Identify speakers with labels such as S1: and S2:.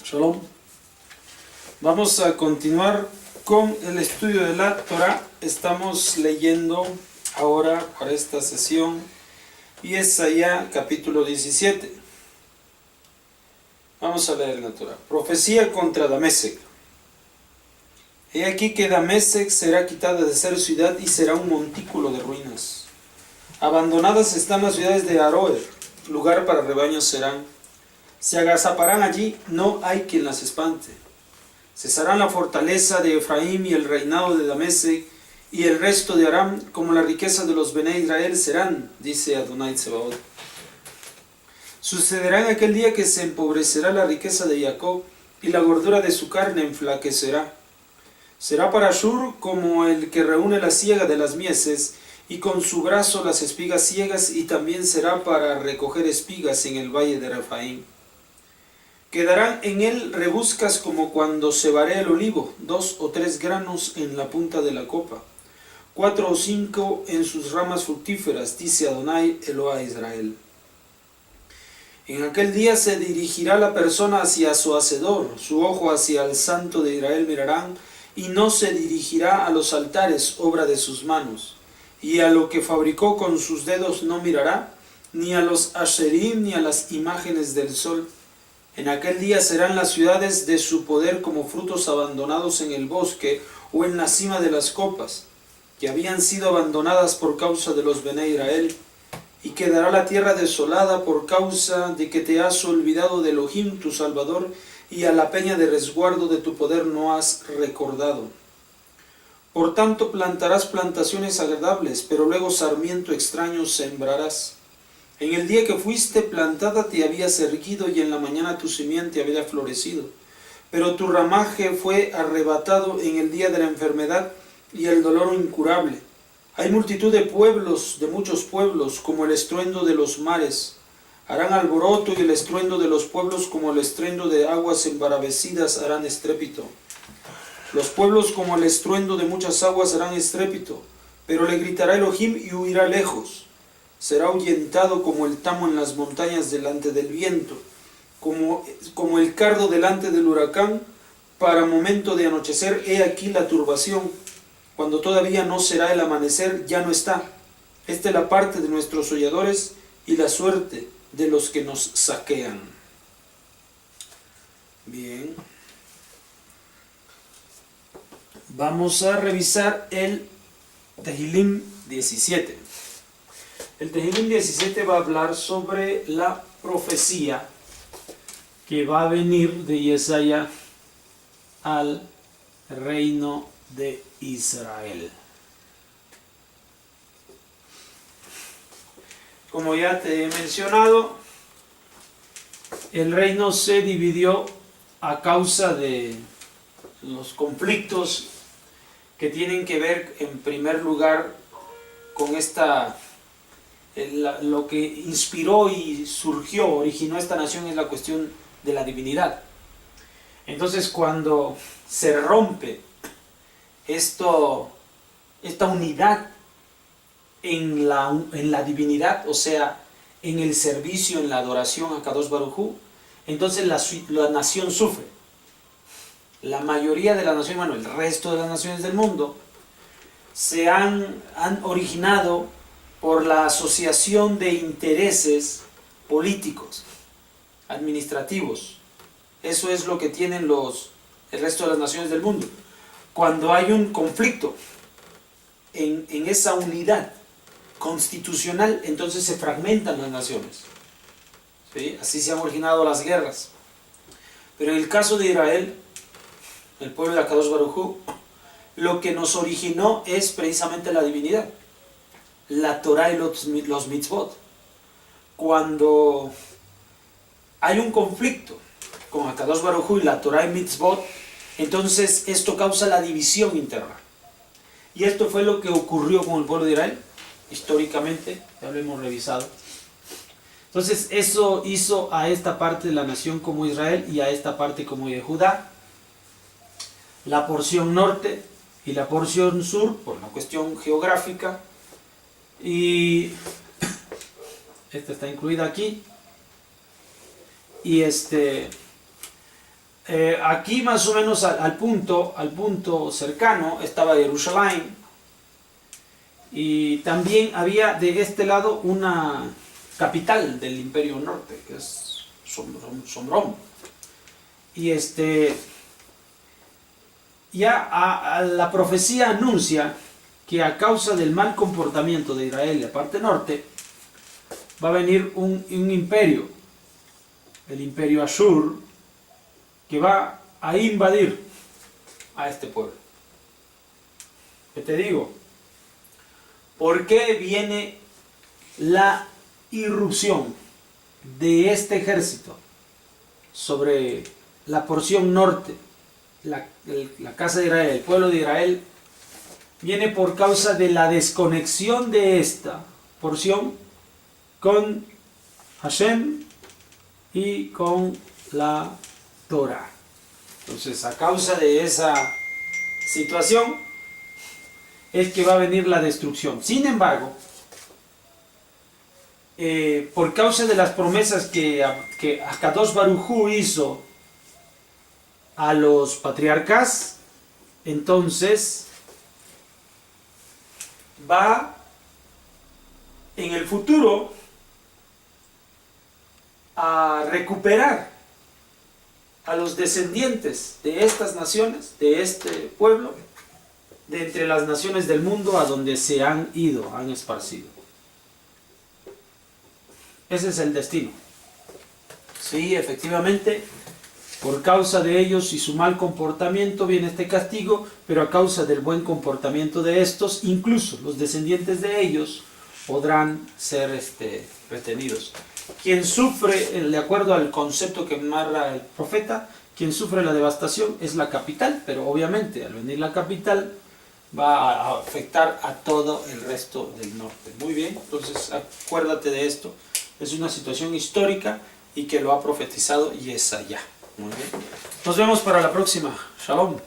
S1: Shalom. Vamos a continuar con el estudio de la Torah. Estamos leyendo ahora para esta sesión Yesaya capítulo 17. Vamos a leer la Torah. Profecía contra Damesek. He aquí que Damesek será quitada de ser ciudad y será un montículo de ruinas. Abandonadas están las ciudades de Aroer, lugar para rebaños serán. Se agazaparán allí, no hay quien las espante. Cesarán la fortaleza de Efraín y el reinado de Damesek y el resto de Aram, como la riqueza de los Bené Israel serán, dice Adonai Tsebaot. Sucederá en aquel día que se empobrecerá la riqueza de Jacob y la gordura de su carne enflaquecerá. Será para Ashur como el que reúne la siega de las mieses y con su brazo las espigas ciegas, y también será para recoger espigas en el valle de Refaim. Quedarán en él rebuscas como cuando cebarea el olivo, 2 o 3 granos en la punta de la copa, 4 o 5 en sus ramas fructíferas, dice Adonai Eloah Israel. En aquel día se dirigirá la persona hacia su hacedor, su ojo hacia el santo de Israel mirarán, y no se dirigirá a los altares, obra de sus manos, y a lo que fabricó con sus dedos no mirará, ni a los asherim ni a las imágenes del sol. En aquel día serán las ciudades de su poder como frutos abandonados en el bosque o en la cima de las copas, que habían sido abandonadas por causa de los Bené Israel, y quedará la tierra desolada por causa de que te has olvidado de Elohim tu Salvador, y a la peña de resguardo de tu poder no has recordado. Por tanto plantarás plantaciones agradables, pero luego sarmiento extraño sembrarás. En el día que fuiste plantada te habías erguido, y en la mañana tu simiente había florecido. Pero tu ramaje fue arrebatado en el día de la enfermedad y el dolor incurable. Hay multitud de pueblos, de muchos pueblos, como el estruendo de los mares. Harán alboroto, y el estruendo de los pueblos como el estruendo de aguas embravecidas harán estrépito. Los pueblos como el estruendo de muchas aguas harán estrépito, pero le gritará Elohim y huirá lejos. Será ahuyentado como el tamo en las montañas delante del viento, como el cardo delante del huracán. Para momento de anochecer, he aquí la turbación. Cuando todavía no será el amanecer, ya no está. Esta es la parte de nuestros holladores y la suerte de los que nos saquean. Bien. Vamos a revisar el Tehilim 17. El Tehilim 17 va a hablar sobre la profecía que va a venir de Yesaya al reino de Israel. Como ya te he mencionado, el reino se dividió a causa de los conflictos que tienen que ver, en primer lugar, con lo que inspiró y originó esta nación, es la cuestión de la divinidad. Entonces, cuando se rompe esta unidad en la divinidad, o sea, en el servicio, en la adoración a Kadosh Baruj Hu, entonces la nación sufre. La mayoría de la nación, bueno, el resto de las naciones del mundo, se han originado por la asociación de intereses políticos, administrativos. Eso es lo que tienen el resto de las naciones del mundo. Cuando hay un conflicto en esa unidad constitucional, entonces se fragmentan las naciones. ¿Sí? Así se han originado las guerras. Pero en el caso de Israel, el pueblo de Akadosh Baruj Hu, lo que nos originó es precisamente la divinidad, la Torah y los mitzvot. Cuando hay un conflicto con Akadosh Baruj Hu y la Torah y mitzvot, entonces esto causa la división interna. Y esto fue lo que ocurrió con el pueblo de Israel, históricamente, ya lo hemos revisado. Entonces eso hizo a esta parte de la nación como Israel y a esta parte como Yehudá. La porción norte y la porción sur, por una cuestión geográfica, y esta está incluida aquí, y aquí más o menos al punto cercano estaba Jerusalén, y también había de este lado una capital del Imperio Norte, que es Sombrón. Y ya la profecía anuncia que a causa del mal comportamiento de Israel, la parte norte, va a venir un imperio, el imperio Ashur, que va a invadir a este pueblo. ¿Qué te digo? ¿Por qué viene la irrupción de este ejército sobre la porción norte, la casa de Israel, el pueblo de Israel? Viene por causa de la desconexión de esta porción con Hashem y con la Torah. Entonces, a causa de esa situación es que va a venir la destrucción. Sin embargo, por causa de las promesas que Akadosh Baruj Hu hizo a los patriarcas, entonces va en el futuro a recuperar a los descendientes de estas naciones, de este pueblo, de entre las naciones del mundo a donde se han ido, han esparcido. Ese es el destino. Sí, efectivamente, por causa de ellos y su mal comportamiento viene este castigo, pero a causa del buen comportamiento de estos, incluso los descendientes de ellos podrán ser retenidos. Quien sufre, de acuerdo al concepto que narra el profeta, quien sufre la devastación es la capital, pero obviamente al venir la capital va a afectar a todo el resto del norte. Muy bien, entonces acuérdate de esto. Es una situación histórica y que lo ha profetizado y es allá. Muy bien. Nos vemos para la próxima. Shalom.